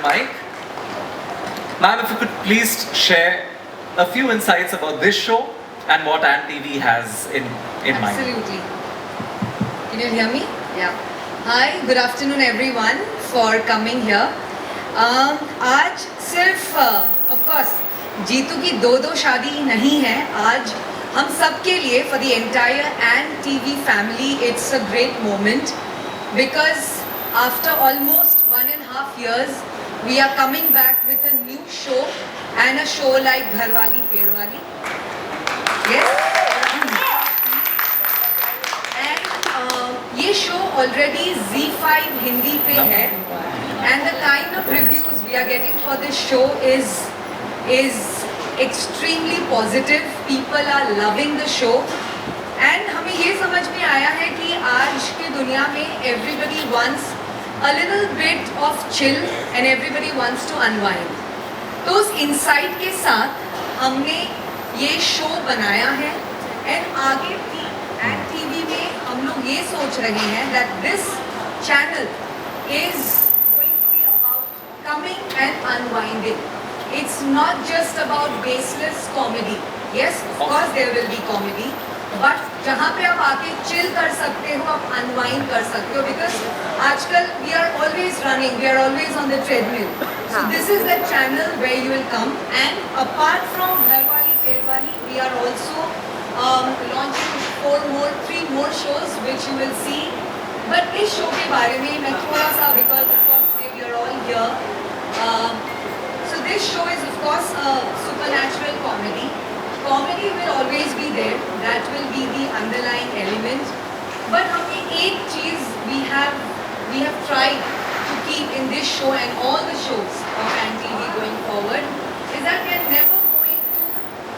mic. Ma'am, if you could please share a few insights about this show and what Ant TV has in mind. Absolutely. Can you hear me? Yeah. Hi, good afternoon everyone for coming here. आज सिर्फ of course Jitu की दो शादी नहीं है, आज हम सब के लिए for the entire Ant TV family it's a great moment because after almost 1.5 years we are coming back with a new show and a show like Gharwali Pedwali. Yes. And ये show already Z5 हिंदी पे है and the kind of reviews we are getting for this show is extremely positive. People are loving the show and हमें ये समझ में आया है कि आज की दुनिया में everybody wants a little bit of chill and everybody wants to unwind. तो उस insight के साथ हमने ये शो बनाया है and आगे भी Ant TV में हम लोग ये सोच रहे हैं that this channel is going to be about coming and unwinding. It's not just about baseless comedy. Yes, of course there will be comedy, but जहाँ पे आप आके chill कर सकते हो, आप unwind कर सकते हो because आजकल we are always running, we are always on the treadmill. So this is the channel where you will come and apart from Gharwali Pedwali, we are also launching 3 more shows which you will see. But इस show के बारे में मैं थोड़ा सा because of course we are all here. So this show is of course a supernatural comedy. Comedy will always be there. That will be the underlying element. But हमें एक चीज़ we have tried to keep in this show and all the shows of Ant TV going forward is that we are never going to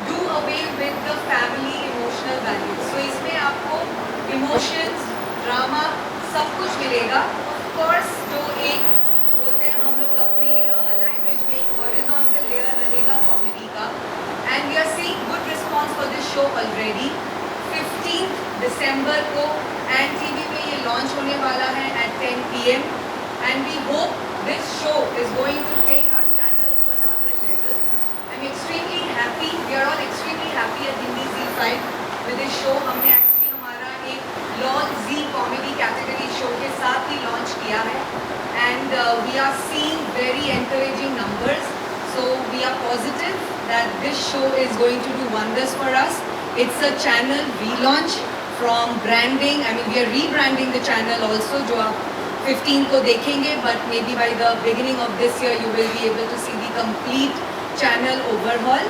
do away with the family emotional values. So इसमें आपको emotions, drama सब कुछ मिलेगा. Of course जो एक बोलते हैं हम लोग अपनी language में एक horizontal layer रहेगा comedy का. And we are seeing good response for this show already. 15th December को Ant TV में ये launch होने वाला है at 10 PM. And we hope this show is going to take our channel to another level. I'm extremely happy. We are all extremely happy at Hindi Z5 with this show. हमने actually हमारा एक LOL Z comedy category show के साथ ही launch किया है. And we are seeing very encouraging numbers. So we are positive that this show is going to do wonders for us. It's a channel relaunch from branding. I mean we are rebranding the channel also जो आप 15 को देखेंगे, but maybe by the beginning of this year you will be able to see the complete channel overhaul.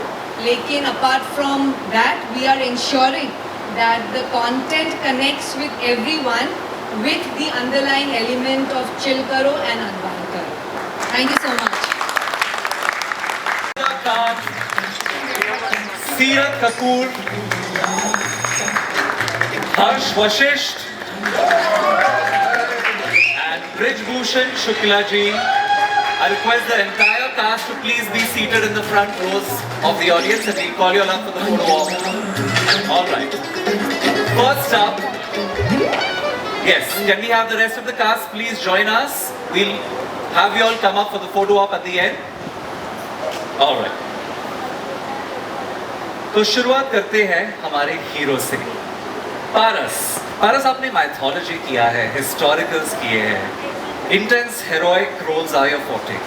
लेकिन apart from that we are ensuring that the content connects with everyone with the underlying element of chill karo and unwind karo. Thank you so much. Seerat Kapoor, Harsh Vashisht, and Brij Bhushan Shukla ji. I request the entire cast to please be seated in the front rows of the audience and we'll call you all up for the photo op. All right. First up, yes, can we have the rest of the cast please join us? We'll have you all come up for the photo op at the end. All right. तो शुरुआत करते हैं हमारे hero से. पारस आपने mythology किया है, historicals किए हैं, intense heroic roles are your forte.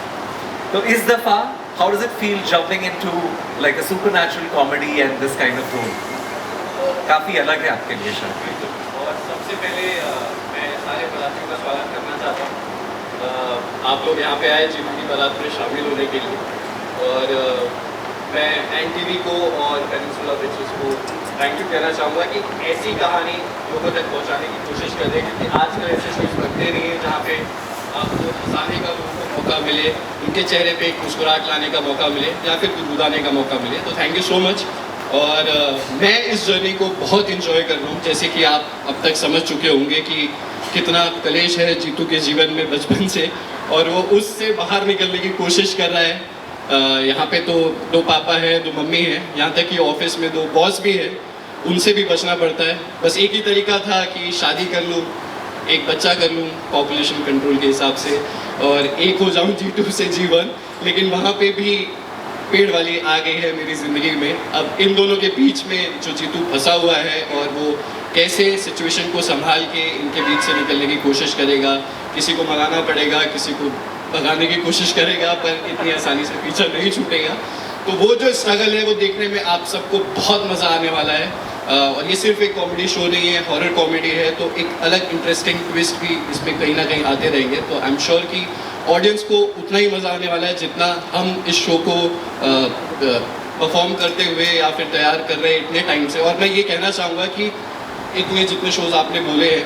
तो इस दफा how does it feel jumping into like a supernatural comedy and this kind of role? काफी अलग है आपके लिए शायद. और सबसे पहले मैं सारे बरातियों का स्वागत करना चाहता हूँ. आप लोग यहाँ पे आए जीतू की बारात में शामिल होने के लिए. और मैं Ant TV को और पेनिनसुला पिक्चर्स को थैंक यू कहना चाहूँगा कि ऐसी कहानी लोगों तक पहुँचाने की कोशिश कर रहे हैं, क्योंकि आजकल ऐसे शोज बनते नहीं हैं जहाँ पे आपको हंसाने का लोगों को मौका मिले, उनके चेहरे पे एक मुस्कुराहट लाने का मौका मिले या फिर गुदगुदाने का मौका मिले. तो थैंक यू सो मच. और मैं इस जर्नी को बहुत इंजॉय कर रहा हूँ. जैसे कि आप अब तक समझ चुके होंगे कि कितना कलेश है जीतू के जीवन में बचपन से, और वो उससे बाहर निकलने की कोशिश कर रहा है. यहाँ पे तो 2 पापा हैं, 2 मम्मी हैं, यहाँ तक कि ऑफिस में 2 बॉस भी है, उनसे भी बचना पड़ता है. बस एक ही तरीका था कि शादी कर लूँ, एक बच्चा कर लूँ पॉपुलेशन कंट्रोल के हिसाब से और एक हो जाऊँ G2 से G1, लेकिन वहाँ पे भी पेड़ वाली आ गई है मेरी ज़िंदगी में। अब इन दोनों के बीच में जो जीतू फंसा हुआ है और वो कैसे सिचुएशन को संभाल के इनके बीच से निकलने की कोशिश करेगा, किसी को मनाना पड़ेगा, किसी को भगाने की कोशिश करेगा, पर इतनी आसानी से पीछा नहीं छूटेगा। तो वो जो स्ट्रगल है वो देखने में आप सबको बहुत मज़ा आने वाला है। और ये सिर्फ एक कॉमेडी शो नहीं है, हॉरर कॉमेडी है, तो एक अलग इंटरेस्टिंग ट्विस्ट भी इसमें कहीं ना कहीं आते रहेंगे। तो आई एम श्योर कि ऑडियंस को उतना ही मज़ा आने वाला है जितना हम इस शो को परफॉर्म करते हुए या फिर तैयार कर रहे हैं इतने टाइम से। और मैं ये कहना चाहूँगा कि इतने जितने शोज़ आपने बोले हैं,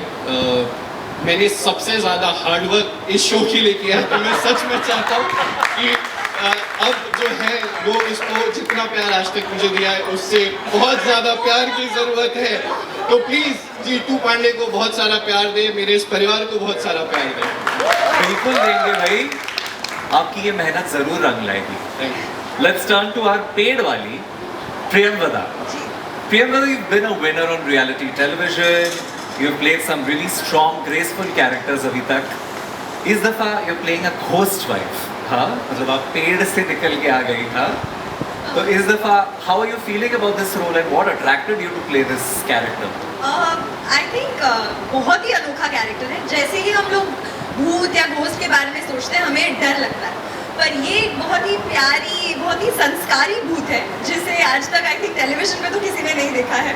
मैंने सबसे ज़्यादा हार्डवर्क इस शो के लिए किया है। तो मैं सच में चाहता हूँ कि अब जो है वो इसको जितना प्यार आज तक मुझे दिया है उससे बहुत ज़्यादा प्यार की ज़रूरत है। तो प्लीज़ जीतू पांडे को बहुत सारा प्यार दे, मेरे इस परिवार को बहुत सारा प्यार दे। बिल्कुल देंगे भाई, आपकी ये मेहनत जरूर रंग लाएगी। लेट्स टर्न टू आवर पेड वाली Priyamvada. Priyamvada, you've been a winner on reality television. You've played some really strong, graceful characters अभी तक. इस दफा you're playing a ghost wife. हाँ, मतलब आप पेड़ से निकल के आ गई था। तो इस दफा how are you feeling about this role and what attracted you to play this character? I think बहुत ही अनोखा कैरेक्टर है। जैसे ही हम लोग भूत या घोस्ट के बारे में सोचते हैं हमें डर लगता है, पर ये एक बहुत ही प्यारी, बहुत ही संस्कारी भूत है जिसे आज तक आई थिंक टेलीविजन पे तो किसी ने नहीं देखा है।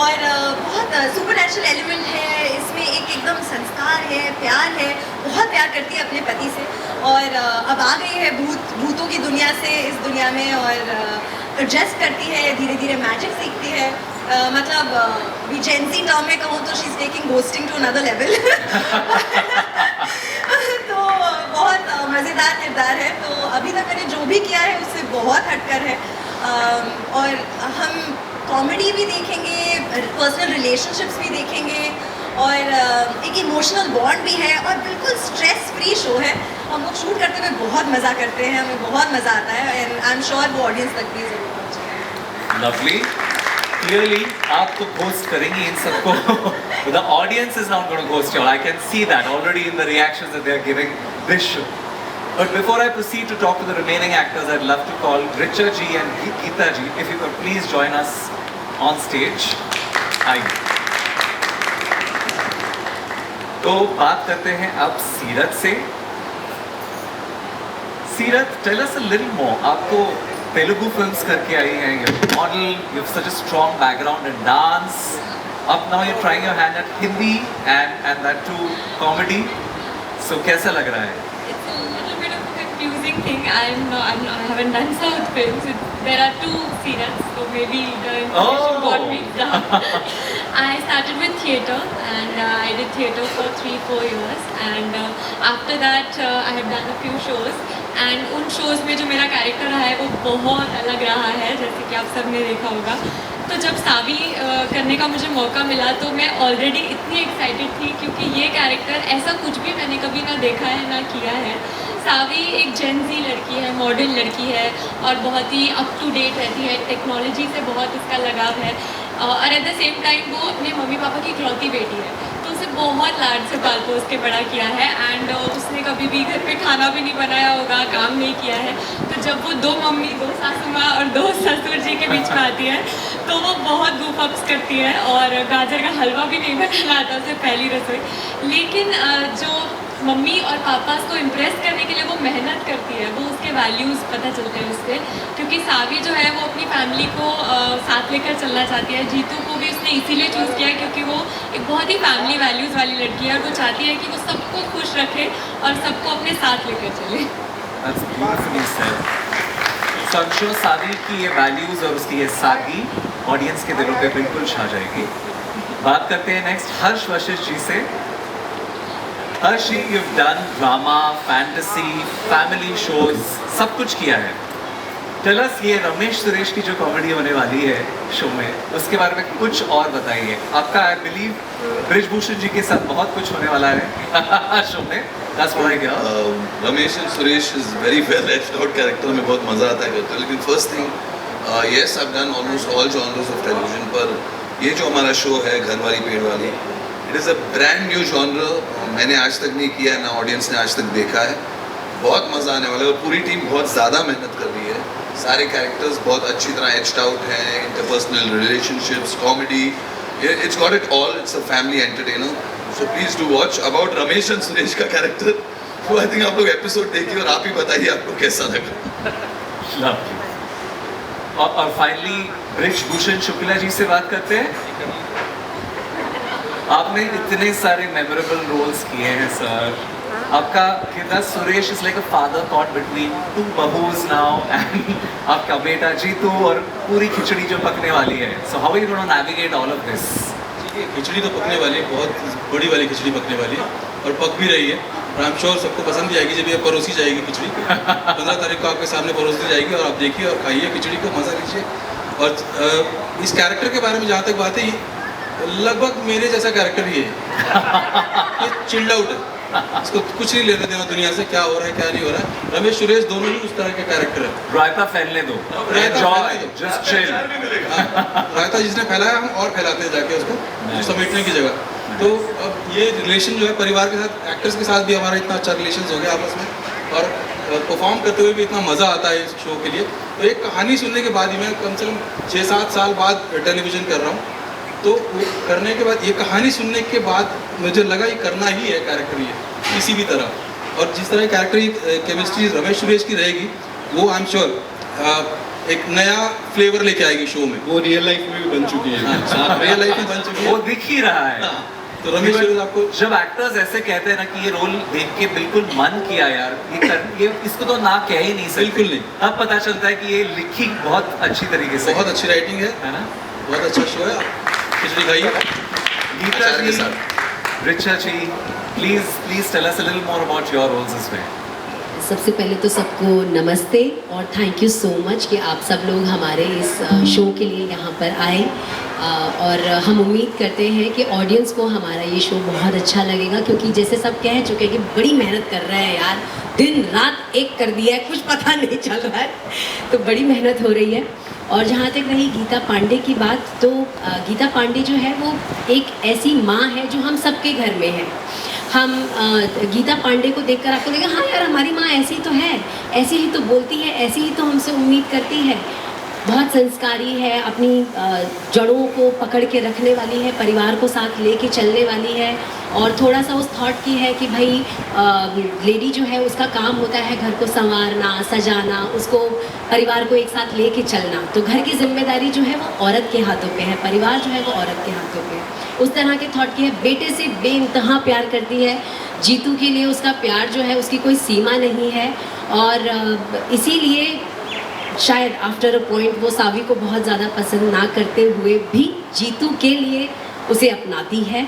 और बहुत सुपरनैचुरल एलिमेंट है इसमें, एक एकदम संस्कार है, प्यार है, बहुत प्यार करती है अपने पति से। और अब आ गई है भूतों की दुनिया से इस दुनिया में और एडजस्ट करती है, धीरे धीरे मैजिक सीखती है। मतलब जेंजी टर्म में कहूँ तो she is taking ghosting to another level. तो बहुत मज़ेदार किरदार है। तो अभी तक मैंने जो भी किया है उससे बहुत हटकर है। और हम कॉमेडी भी देखेंगे, पर्सनल रिलेशनशिप्स भी देखेंगे और एक इमोशनल बॉन्ड भी है और बिल्कुल स्ट्रेस फ्री शो है। हम लोग शूट करते हुए बहुत मज़ा करते हैं, हमें बहुत मज़ा आता है एंड आई एम श्योर वो ऑडियंस तक भी जरूर पहुँचेगा। Lovely. Clearly, आप तो host करेंगी इन सबको. The audience is not going to ghost you. I can see that already in the reactions that they are giving this show. But before I proceed to talk to the remaining actors, I'd love to call Richa ji and Geeta ji, if you could please join us on stage. आइए. तो बात करते हैं अब सीरत से. सीरत, tell us a little more. आपको तेलुगु फिल्म्स करके आई हैं, you're a model, you have such a strong background in dance. Up now you're trying your hand at Hindi and that too comedy. So कैसा लग रहा है? It's a little bit of a confusing thing. I haven't done South films. There are two Seerats, so maybe the information got me down. I started with theatre and I did theatre for 3-4 years and after that I have done a few shows and उन shows में जो मेरा character रहा है वो बहुत अलग रहा है, जैसे कि आप सब ने देखा होगा। तो जब सावी करने का मुझे मौका मिला तो मैं ऑलरेडी इतनी एक्साइटेड थी क्योंकि ये कैरेक्टर ऐसा कुछ भी मैंने कभी ना देखा है ना किया है। सावी एक जेनजी लड़की है, मॉडर्न लड़की है और बहुत ही अप टू डेट रहती है, टेक्नोलॉजी से बहुत उसका लगाव है और एट द सेम टाइम वो अपने मम्मी पापा की इकलौती बेटी है, तो उसे बहुत लाड से पाल पोस के बड़ा किया है एंड उसने कभी भी घर पे खाना भी नहीं बनाया होगा, काम नहीं किया है। तो जब वो 2 मम्मी, 2 सासू माँ और 2 ससुर जी के बीच में आती है तो वो बहुत goof ups करती है और गाजर का हलवा भी नहीं बनाना आता उसे पहली रसोई। लेकिन जो मम्मी और पापा को इम्प्रेस करने के लिए वो मेहनत करती है, वो उसके वैल्यूज़ पता चलते हैं उससे, क्योंकि सावी जो है वो अपनी फैमिली को साथ लेकर चलना चाहती है। जीतू को भी उसने इसीलिए चूज़ किया क्योंकि वो एक बहुत ही फैमिली वैल्यूज़ वाली लड़की है और वो चाहती है कि वो सबको खुश रखे और सबको अपने साथ लेकर चले। That's beautifully said. So I'm sure सावी की ये वैल्यूज और उसकी ये सादगी ऑडियंस के दिलों पे बिल्कुल छा जाएगी। बात करते हैं नेक्स्ट हर्ष वशिष्ठ जी से। Harshi, you've done drama, fantasy, family shows, सब कुछ किया है। Tell us ये रमेश सुरेश की जो कॉमेडी होने वाली है शो में, उसके बारे में कुछ और बताइए। आपका I believe ब्रिजभूषण जी के साथ बहुत कुछ होने वाला है शो में। That's what I hear. Ramesh and Suresh is very well etched out character, में बहुत मज़ा आता है करते। लेकिन first thing, yes I have done almost all genres of television, पर ये जो हमारा शो है घरवाली पेड़ वाली, it is a brand new genre, मैंने आज तक नहीं किया ना ऑडियंस ने आज तक देखा है। बहुत मज़ा आने वाला है और पूरी टीम बहुत ज़्यादा मेहनत कर रही है। सारे कैरेक्टर्स बहुत अच्छी तरह एच्ड आउट हैं, interpersonal relationships, comedy, it's got it all. It's a family entertainer, so please do watch. About Ramesh and Suresh का कैरेक्टर, वो आई थिंक आप लोग एपिसोड देखिए और आप ही बताइए आपको कैसा लगा। Lovely. और फाइनली ब्रिजभूषण शुक्ला जी से बात करते हैं। आपने इतने सारे मेमोरेबल रोल्स किए हैं सर। आपका किरदार Suresh is like a father caught between two बहूज नाउ एंड आपका बेटा जीतू और पूरी खिचड़ी जो पकने वाली है। So how are you gonna navigate all of this? Khichdi तो पकने वाली है, बहुत बड़ी वाली खिचड़ी पकने वाली है और पक भी रही है और आई एम श्योर सबको पसंद भी आएगी जब ये परोसी जाएगी खिचड़ी। 15 तारीख को आपके सामने परोस दी जाएगी और आप देखिए और खाइए खिचड़ी को, मज़ा लीजिए। और इस कैरेक्टर के बारे में जहाँ तक बात है, लगभग मेरे जैसा कैरेक्टर ही है। ये चिल्ड आउट है, इसको कुछ नहीं लेना देना दुनिया से, क्या हो रहा है क्या नहीं हो रहा है। रमेश सुरेश दोनों ही उस तरह के कैरेक्टर है। रायता फैलने दो, एंजॉय, जस्ट चिल। रायता जिसने फैलाया हम और फैलाते हैं जाके उसको समेटने की जगह। तो अब ये रिलेशन जो है परिवार के साथ, एक्टर्स के साथ भी हमारा इतना अच्छा रिलेशन हो गया आपस में और परफॉर्म करते हुए भी इतना मज़ा आता है इस शो के लिए। तो एक कहानी सुनने के बाद ही मैं कम से कम 6-7 साल बाद टेलीविज़न कर रहा हूँ, तो वो करने के बाद ये कहानी सुनने के बाद मुझे लगा ये करना ही है कैरेक्टर ये किसी भी तरह। और जिस तरह कैरेक्टर की केमिस्ट्री रमेश सुरेश की रहेगी, वो आई एम श्योर एक नया फ्लेवर लेके आएगी शो में। वो रियल लाइफ में भी बन चुकी है। रियल लाइफ में बन चुकी है, वो दिख ही रहा है। तो रमेश सुरेश आपको जब एक्टर्स ऐसे कहते हैं ना कि ये रोल देख के बिल्कुल मन किया यार, ये इसको तो ना कह ही नहीं सकते। बिल्कुल नहीं। तब पता चलता है कि ये लिखी बहुत अच्छी तरीके से, बहुत अच्छी राइटिंग है ना? बहुत अच्छा शो है। खिचड़ी खाइए। गीता आचार्य के जी, साथ। Richa ji, please tell us a little more about your roles इसमें। सबसे पहले तो सबको नमस्ते और थैंक यू सो मच कि आप सब लोग हमारे इस शो के लिए यहाँ पर आए। और हम उम्मीद करते हैं कि ऑडियंस को हमारा ये शो बहुत अच्छा लगेगा, क्योंकि जैसे सब कह चुके हैं कि बड़ी मेहनत कर रहे हैं यार, दिन रात एक कर दिया है, कुछ पता नहीं चल रहा है, तो बड़ी मेहनत हो रही है। और जहाँ तक रही गीता पांडे की बात, तो गीता पांडे जो है वो एक ऐसी माँ है जो हम सबके घर में है। हम गीता पांडे को देखकर आपको लगेगा हाँ यार हमारी माँ ऐसी तो है, ऐसी ही तो बोलती है, ऐसी ही तो हमसे उम्मीद करती है। बहुत संस्कारी है, अपनी जड़ों को पकड़ के रखने वाली है, परिवार को साथ लेके चलने वाली है और थोड़ा सा उस थॉट की है कि भाई लेडी जो है उसका काम होता है घर को संवारना, सजाना, उसको परिवार को एक साथ लेके चलना। तो घर की जिम्मेदारी जो है वो औरत के हाथों पे है, परिवार जो है वो औरत के हाथों पे है। उस तरह के थॉट की है। बेटे से बेइंतहा प्यार करती है। जीतू के लिए उसका प्यार जो है उसकी कोई सीमा नहीं है और इसीलिए शायद आफ्टर अ पॉइंट वो सावी को बहुत ज़्यादा पसंद ना करते हुए भी जीतू के लिए उसे अपनाती है।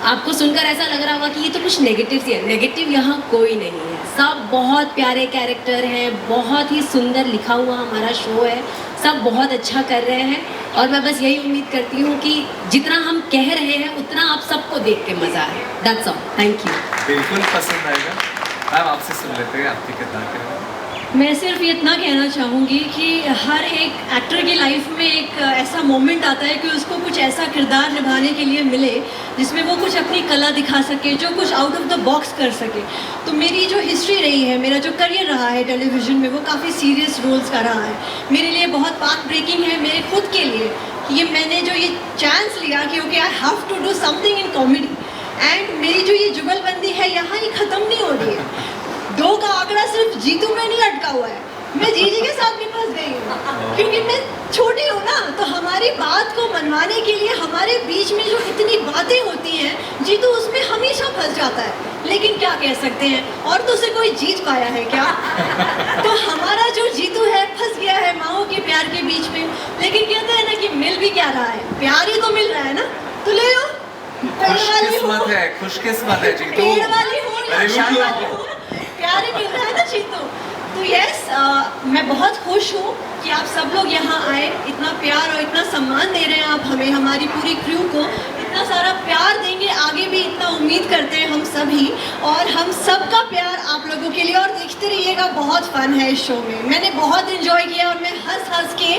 आपको सुनकर ऐसा लग रहा होगा कि ये तो कुछ नेगेटिव ही है, नेगेटिव यहाँ कोई नहीं है, सब बहुत प्यारे कैरेक्टर हैं, बहुत ही सुंदर लिखा हुआ हमारा शो है, सब बहुत अच्छा कर रहे हैं और मैं बस यही उम्मीद करती हूँ कि जितना हम कह रहे हैं उतना आप सबको देख के मज़ा आए। That's all, thank you. बिल्कुल पसंद आएगा। मैम आपसे सुन लेते हैं आपके किरदार के बारे में। मैं सिर्फ इतना कहना चाहूँगी कि हर एक एक्टर की लाइफ में एक ऐसा मोमेंट आता है कि उसको कुछ ऐसा किरदार निभाने के लिए मिले जिसमें वो कुछ अपनी कला दिखा सके, जो कुछ आउट ऑफ द बॉक्स कर सके। तो मेरी जो हिस्ट्री रही है, मेरा जो करियर रहा है टेलीविज़न में, वो काफ़ी सीरियस रोल्स का रहा है। मेरे लिए बहुत पाथ ब्रेकिंग है मेरे खुद के लिए कि ये मैंने जो ये चांस लिया कि okay I have to do something in comedy, and मेरी जो ये जुगलबंदी है यहाँ ये ख़त्म नहीं हो रही है। 2 का आंकड़ा सिर्फ जीतू में नहीं अटका हुआ है, मैं जीजी के साथ भी फंस गई हूँ क्योंकि मैं छोटी हूँ ना, तो हमारी बात को मनवाने के लिए हमारे बीच में जो इतनी बातें होती हैं जीतू उसमें हमेशा फंस जाता है। लेकिन क्या कह सकते हैं, और तो उसे कोई जीत पाया है क्या? तो हमारा जो जीतू है फंस गया है माओ के प्यार के बीच में। लेकिन कहते हैं ना कि मिल भी क्या रहा है, प्यार ही तो मिल रहा है ना, तो ले लो। खुशकिस्मत है, खुशकिस्मत है जीतू। पेड़ वाली हूँ या अरे शान वाली हूँ, प्यार ही मिल रहा है ना जीतू। तो यस, मैं बहुत खुश हूँ कि आप सब लोग यहाँ आए, इतना प्यार और इतना सम्मान दे रहे हैं आप हमें, हमारी पूरी क्रू को। इतना सारा प्यार देंगे, आगे भी इतना उम्मीद करते हैं हम सभी, और हम सबका प्यार आप लोगों के लिए। और देखते रहिएगा, बहुत फन है इस शो में। मैंने बहुत एंजॉय किया और मैं हंस हंस के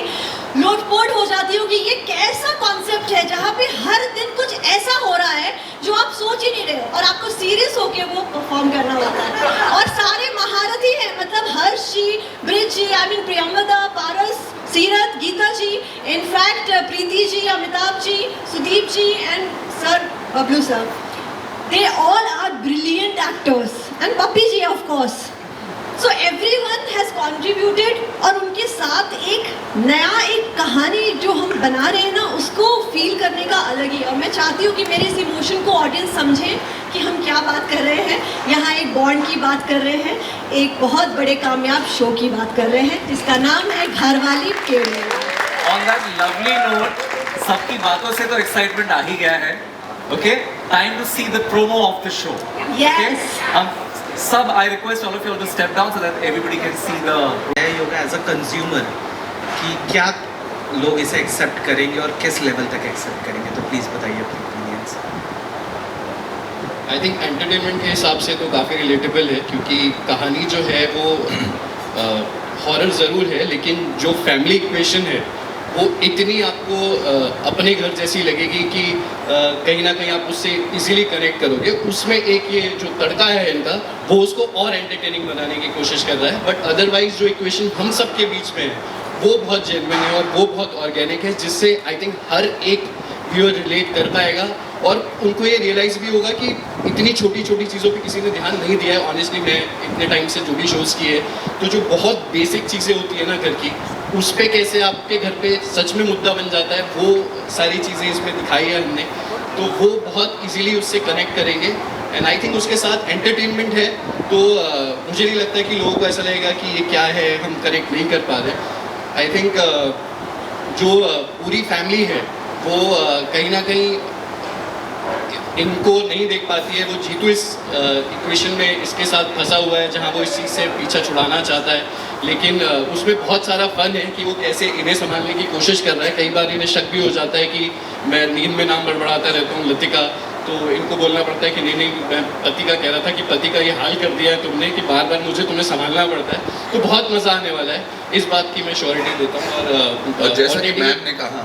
लोटपोट हो जाती हूँ कि ये कैसा कॉन्सेप्ट है जहाँ पे हर दिन कुछ ऐसा हो रहा है जो आप सोच ही नहीं रहे हो और आपको सीरियस होके वो परफॉर्म करना होता है। और सारे महारथी हैं, मतलब Harsh ji, Brij ji, I mean Priyamvada, Paras, Seerat, Geeta ji, in fact Preeti ji, Amitabh ji, Sudeep ji and sir Bablu sir, they all are brilliant actors and Pappi ji of course. So everyone has contributed और उनके साथ एक नया एक कहानी जो हम बना रहे हैं ना, उसको फील करने का अलग ही। और मैं चाहती हूँ कि मेरे इस इमोशन को ऑडियंस समझे कि हम क्या बात कर रहे हैं। यहाँ एक बॉन्ड की बात कर रहे हैं, एक बहुत बड़े कामयाब शो की बात कर रहे हैं जिसका नाम है घरवाली पेड़। On that lovely note, सबकी बातों से तो एक्साइटमेंट आ ही गया है। Okay, time to see the promo of the show. Yes. Okay? हम सब, I request all of you all to step down so that everybody can see the. Yoga as a consumer कि क्या लोग इसे एक्सेप्ट करेंगे और किस लेवल तक एक्सेप्ट करेंगे, तो प्लीज़ बताइए अपने ओपिनियंस। आई थिंक एंटरटेनमेंट के हिसाब से तो काफ़ी रिलेटेबल है, क्योंकि कहानी जो है वो हॉरर ज़रूर है, लेकिन जो फैमिली इक्वेशन है वो इतनी आपको अपने घर जैसी लगेगी कि कहीं ना कहीं आप उससे इजीली कनेक्ट करोगे। उसमें एक ये जो तड़का है इनका, वो उसको और एंटरटेनिंग बनाने की कोशिश कर रहा है। बट अदरवाइज जो इक्वेशन हम सब के बीच में है वो बहुत जेन्युइन है और वो बहुत ऑर्गेनिक है, जिससे आई थिंक हर एक व्यूअर रिलेट कर पाएगा और उनको ये रियलाइज़ भी होगा कि इतनी छोटी छोटी चीज़ों पे किसी ने ध्यान नहीं दिया है। ऑनेस्टली मैं इतने टाइम से जो भी शोज़ किए, तो जो बहुत बेसिक चीज़ें होती है ना घर की, उस पे कैसे आपके घर पे सच में मुद्दा बन जाता है, वो सारी चीज़ें इसमें दिखाई है हमने, तो वो बहुत इजीली उससे कनेक्ट करेंगे। एंड आई थिंक उसके साथ एंटरटेनमेंट है, तो मुझे नहीं लगता कि लोगों को ऐसा लगेगा कि ये क्या है, हम कनेक्ट नहीं कर पा रहे। आई थिंक जो पूरी फैमिली है वो कहीं ना कहीं इनको नहीं देख पाती है। वो जीतू इस इक्वेशन में इसके साथ फंसा हुआ है जहाँ वो इस चीज़ से पीछा छुड़ाना चाहता है, लेकिन उसमें बहुत सारा फन है कि वो कैसे इन्हें संभालने की कोशिश कर रहा है। कई बार इन्हें शक भी हो जाता है कि मैं नींद में नाम बड़बड़ाता रहता हूँ लतिका, तो इनको बोलना पड़ता है कि नहीं मैं पति का कह रहा था कि पति का ये हाल कर दिया है तुमने कि बार बार मुझे तुम्हें संभालना पड़ता है। तो बहुत मज़ा आने वाला है, इस बात की मैं श्योरिटी देता हूँ। और जैसा कि मैम ने कहा,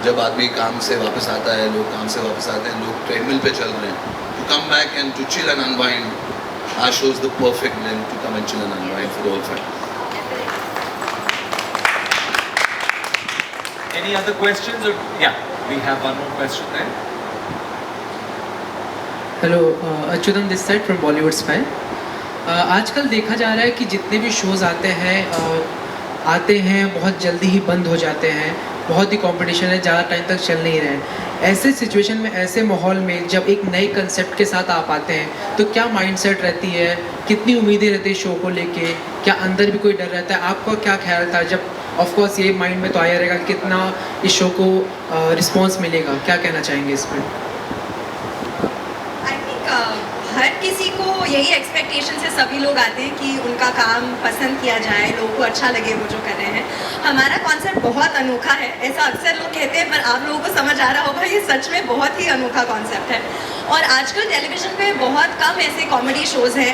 जब आदमी काम से वापस आता है, लोग काम से वापस आते हैं, लोग ट्रेडमिल पे चल रहे हैं, to come back and to chill and unwind, our show is the perfect length to come and chill and unwind for the whole family. Any other questions? Or yeah, we have one more question there. Hello, Achyutam this side from Bollywood spy. आजकल देखा जा रहा है कि जितने भी shows आते हैं बहुत जल्दी ही बंद हो जाते हैं, बहुत ही कंपटीशन है, ज़्यादा टाइम तक चल नहीं रहे हैं। ऐसे सिचुएशन में, ऐसे माहौल में जब एक नए कंसेप्ट के साथ आप आते हैं तो क्या माइंडसेट रहती है, कितनी उम्मीदें रहती है शो को लेके, क्या अंदर भी कोई डर रहता है? आपका क्या ख्याल था जब, ऑफ कोर्स ये माइंड में तो आया रहेगा कितना इस शो को रिस्पॉन्स मिलेगा, क्या कहना चाहेंगे इस पर? आई थिंक हर किसी को यही एक्सपेक्टेशन से सभी लोग आते हैं कि उनका काम पसंद किया जाए, लोगों को अच्छा लगे वो जो कर रहे हैं। हमारा कॉन्सेप्ट बहुत अनोखा है, ऐसा अक्सर लोग कहते हैं, पर आप लोगों को समझ आ रहा होगा ये सच में बहुत ही अनोखा कॉन्सेप्ट है। और आजकल टेलीविज़न पे बहुत कम ऐसे कॉमेडी शोज़ हैं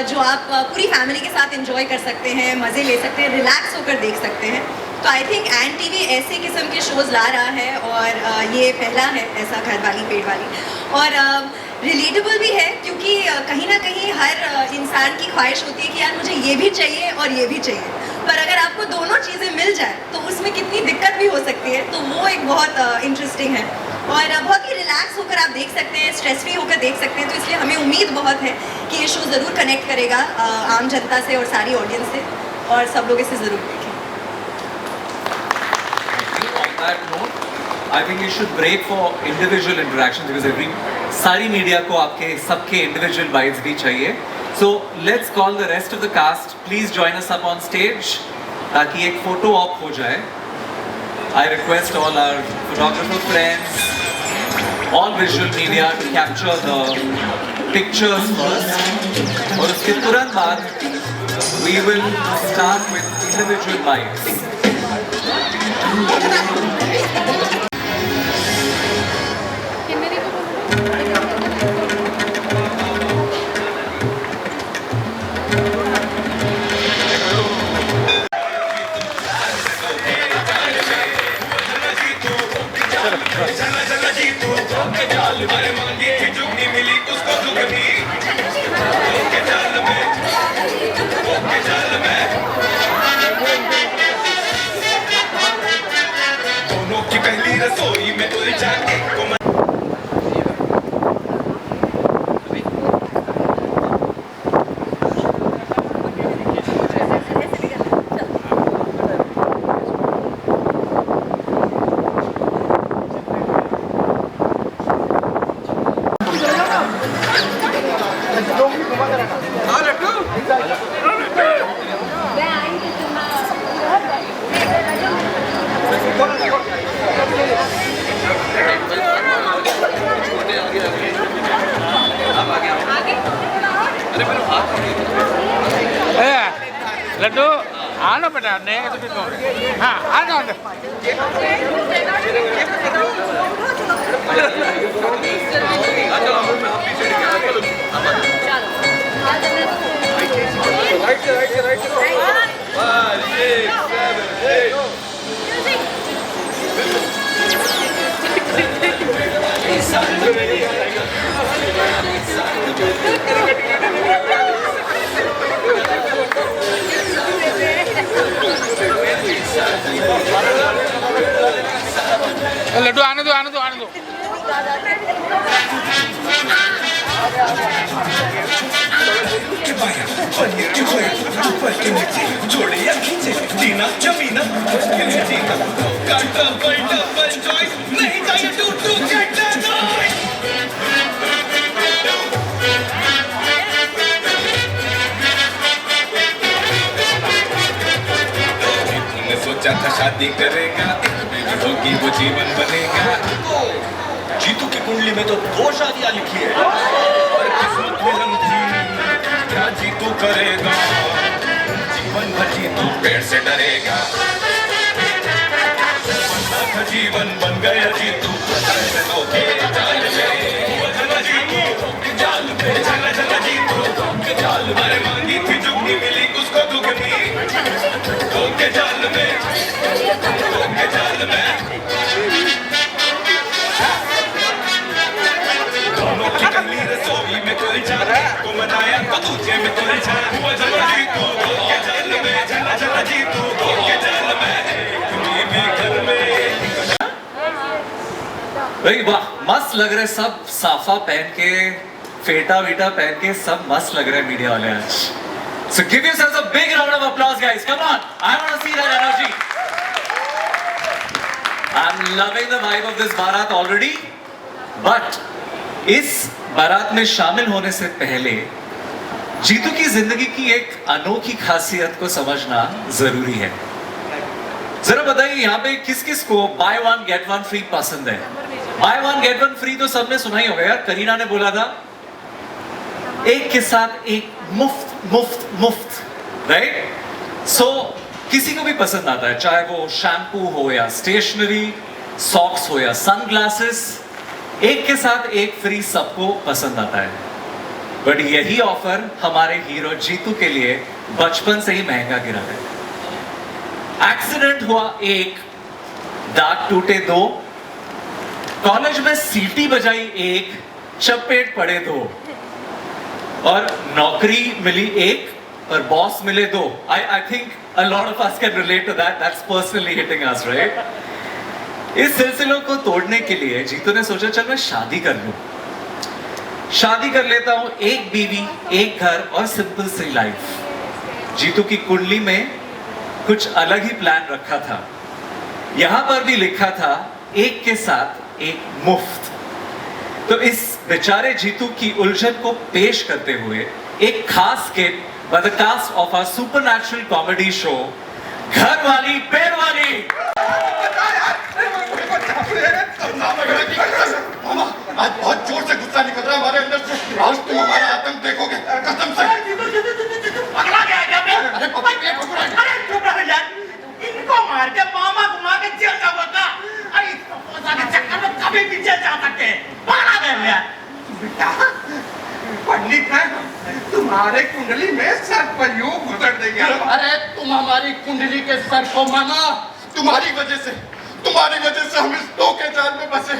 जो आप पूरी फैमिली के साथ एंजॉय कर सकते हैं, मज़े ले सकते हैं, रिलैक्स होकर देख सकते हैं। तो आई थिंक एंड टीवी ऐसे किस्म के शोज़ ला रहा है और ये पहला है ऐसा घरवाली पेड़ वाली। और रिलेटेबल भी है क्योंकि कहीं ना कहीं हर इंसान की ख्वाहिश होती है कि यार मुझे ये भी चाहिए और ये भी चाहिए, पर अगर आपको दोनों चीज़ें मिल जाए तो उसमें कितनी दिक्कत भी हो सकती है। तो वो एक बहुत इंटरेस्टिंग है और बहुत ही रिलैक्स होकर आप देख सकते हैं, स्ट्रेस फ्री होकर देख सकते हैं। तो इसलिए हमें उम्मीद बहुत है कि ये शो ज़रूर कनेक्ट करेगा आम जनता से और सारी ऑडियंस से, और सब लोग इसे ज़रूर देखें। On that note, I think you should break for individual interactions because सारी मीडिया को आपके सबके individual bites भी चाहिए। So let's call the rest of the cast. Please join us up on stage ताकि एक photo op हो जाए। I request all our photographer friends, all visual media to capture the pictures first, और उसके तुरंत बाद we will start with individual bites. Laddu आना बेटा नेक्स्ट हाँ आ जाओ लड्डू आने दो आने दो आने दो जोड़े या खींचे जीना जमीना मुश्किल है जीना काटा पलटा पंचॉइस नहीं चाहिए to to get the noise तूने सोचा था शादी करेगा बेबी होगी वो जीवन बनेगा जीतू की कुंडली में तो 2 शादियां लिखी है और किस्मत में हम थी क्या जीतू करेगा जीवन भर जीतू पेड़ से डरेगा जीवन बन गया जीतू जाल में चला जीतू जाल अरे मांगी थी जुगनी मिली उसको दुगनी के जाल में दोनों की कली रसोई में कोई जाए को मनाया तो दूसरे में कोई जाए हुआ जला जीतू के जाल में चला जीतू के जाल में भी घर में भाई वाह मस्त लग रहे सब साफा पहन के फेटा वीटा पहन के सब मस्त लग रहे हैं मीडिया वाले आज So give yourselves a big round of applause guys come on I want to see that energy I'm loving the vibe of this barat already but इस बारात में शामिल होने से पहले जीतू की जिंदगी की एक अनोखी खासियत को समझना जरूरी है जरा बताइए यहाँ पे किस किस को buy one get one free पसंद है buy one get one free तो सबने सुना ही होगा यार करीना ने बोला था एक के साथ एक मुफ्त मुफ्त मुफ्त राइट सो किसी को भी पसंद आता है चाहे वो शैम्पू हो या स्टेशनरी सॉक्स हो या सनग्लासेस एक के साथ एक फ्री सबको पसंद आता है बट यही ऑफर हमारे हीरो जीतू के लिए बचपन से ही महंगा गिरा है एक्सीडेंट हुआ 1 दांत टूटे 2 कॉलेज में सीटी बजाई 1 चपेट पड़े 2 और नौकरी मिली 1 और बॉस मिले 2 I think a lot of us can relate to that that's personally hitting us right इस सिलसिलों को तोड़ने के लिए जीतू ने सोचा चल मैं शादी कर लूं शादी कर लेता हूं 1 बीवी 1 घर और सिंपल सी लाइफ जीतू की कुंडली में कुछ अलग ही प्लान रखा था यहां पर भी लिखा था 1 के साथ 1 मुफ्त तो इस बेचारे जीतू की उलझन को पेश करते हुए एक खास skit by the cast of our supernatural comedy show Gharwali Pedwali आज बहुत जोर से गुस्सा निकल रहा है हमारे अंदर से आज तुम हमारा आतंक देखोगे कसम से पगला गया क्या मैं अरे चुप रहो यार इनको मार के मामा घुमा के जेल जाऊंगा का अरे इसको पोसा के चक्कर में कभी भी जेल जा सकते हैं पगला गए यार बेटा पंडित है तुम्हारे कुंडली में सर्प पर यूं घुसड़ देंगे अरे तुम हमारी कुंडली के सर्प को मानो तुम्हारी वजह से हम इस धोखे जाल में फंसे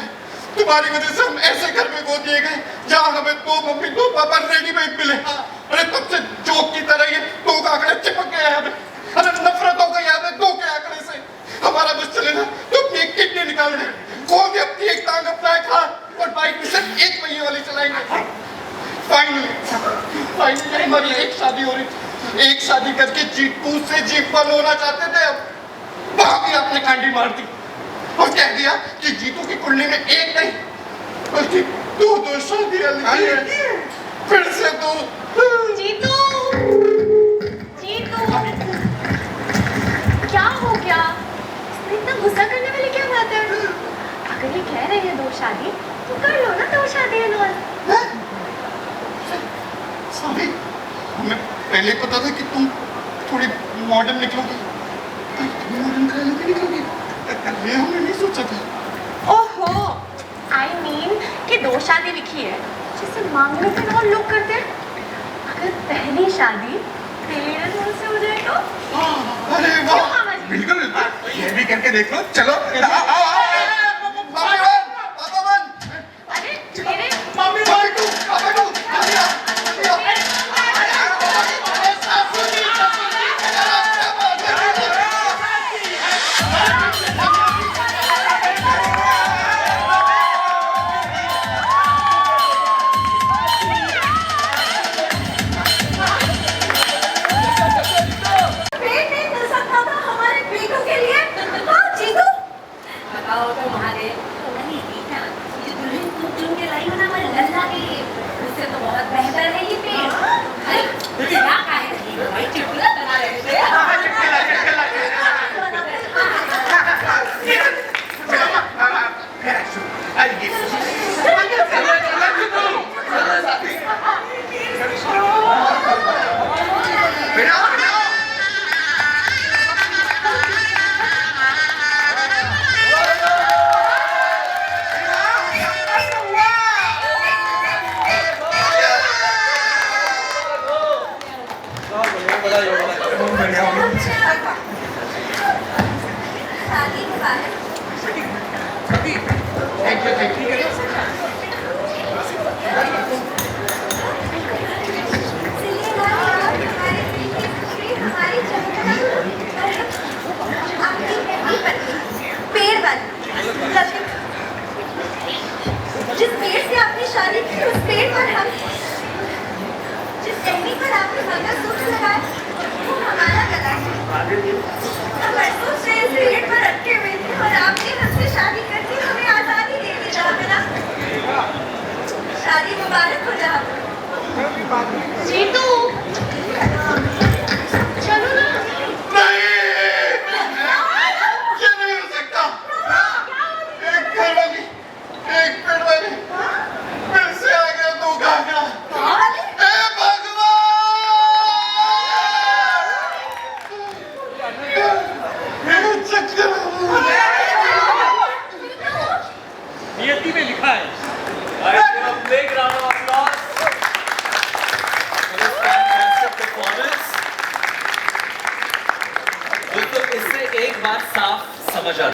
तुम्हारी वजह से हम ऐसे घर में गोद दिए गए जहाँ हमें 2 मम्मी 2 पापा रेडीमेड मिले अरे तब से जोक की तरह ये 2 आंकड़े चिपक गए हमें अरे नफरत हो गई हमें 2 के आंकड़े से हमारा बस चले ना तो अपनी एक किडनी निकाल दे कौन भी अपनी एक टांग अपना एक हाथ और बाइक में सिर्फ 1 पहिए वाली चलाएंगे फाइनली हमारी एक शादी हो रही एक शादी करके जीतू से जीवन होना चाहते थे अब वहां भी आपने कांडी मार दी और कह दिया कि जीतू की कुंडली में 1 नहीं बल्कि 2 शादियां लिखी है फिर से 2 जीतू क्या हो गया इतना गुस्सा करने वाली क्या बात है अगर ये कह रहे हैं 2 शादी तो कर लो ना 2 शादी हमें पहले पता था कि तुम थोड़ी मॉडर्न निकलोगे, मॉडर्न का लुक निकलोगे, ये हमने नहीं सोचा था। ओहो, आई मीन कि 2 शादी लिखी है जिसे मांगने पे और लोग करते हैं। अगर पहली शादी पेड़ से हो जाए तो अरे वाह, बिल्कुल बिल्कुल, ये भी करके देख लो। चलो आओ आओ, अरे मेरे बताओ तो महादेव, अरे बेटा, ये दुल्हन को चुन के लाई हो ना हमारे लल्ला के लिए, उससे तो बहुत बेहतर है ये पेड़। अरे क्या काहे रही भाई, चुटकुला बना रहे थे। जिस पेड़ से आपने शादी की उस पेड़ पर हम, जिस टहनी पर आपने मंगलसूत्र लगाया वो हमारा गला है। हम बरसों से इस पेड़ पर अटके हुए थे और आपने हमसे शादी करके हमें आजादी दे दी। जहाँ शादी मुबारक हो जहाँ जीतू चलो ना। नियति में लिखा है। प्लेग्राउंड